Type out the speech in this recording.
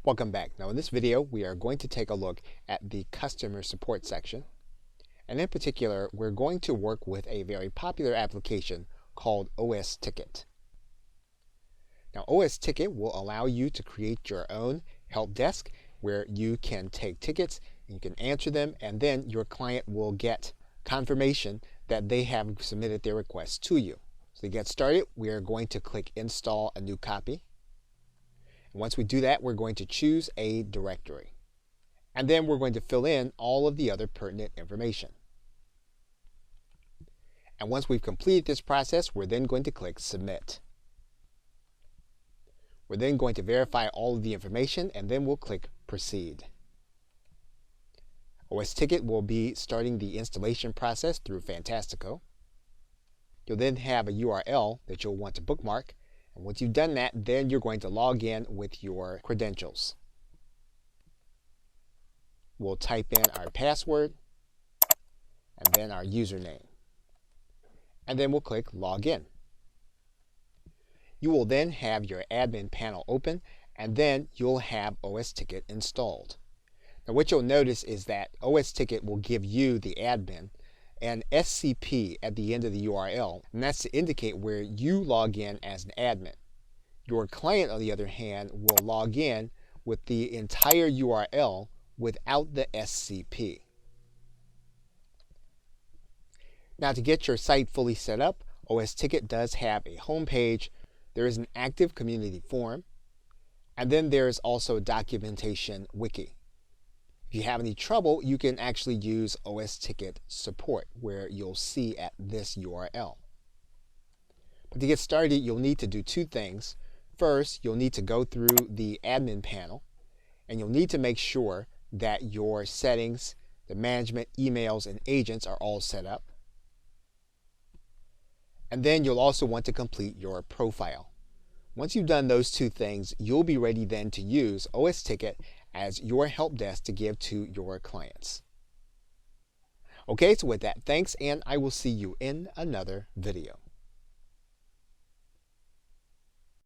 Welcome back. Now in this video we are going to take a look at the customer support section, and in particular we're going to work with a very popular application called OS Ticket. Now OS Ticket will allow you to create your own help desk where you can take tickets and you can answer them, and then your client will get confirmation that they have submitted their request to you. So to get started, we are going to click Install a new copy. Once we do that, we're going to choose a directory. And then we're going to fill in all of the other pertinent information. And once we've completed this process, we're then going to click Submit. We're then going to verify all of the information, and then we'll click Proceed. OS Ticket will be starting the installation process through Fantastico. You'll then have a URL that you'll want to bookmark. And once you've done that, then you're going to log in with your credentials. We'll type in our password and then our username. And then we'll click Login. You will then have your admin panel open, and then you'll have OS Ticket installed. Now what you'll notice is that OS Ticket will give you, the admin, an SCP at the end of the URL, and that's to indicate where you log in as an admin. Your client, on the other hand, will log in with the entire URL without the SCP. Now to get your site fully set up, OS Ticket does have a home page. There is an active community forum, and then there is also a documentation wiki. If you have any trouble, you can actually use OS Ticket support, where you'll see at this URL. But to get started, you'll need to do two things. First, you'll need to go through the admin panel, and you'll need to make sure that your settings, the management, emails, and agents are all set up. And then you'll also want to complete your profile. Once you've done those two things, you'll be ready then to use OS Ticket as your help desk to give to your clients. Okay, so with that, thanks, and I will see you in another video.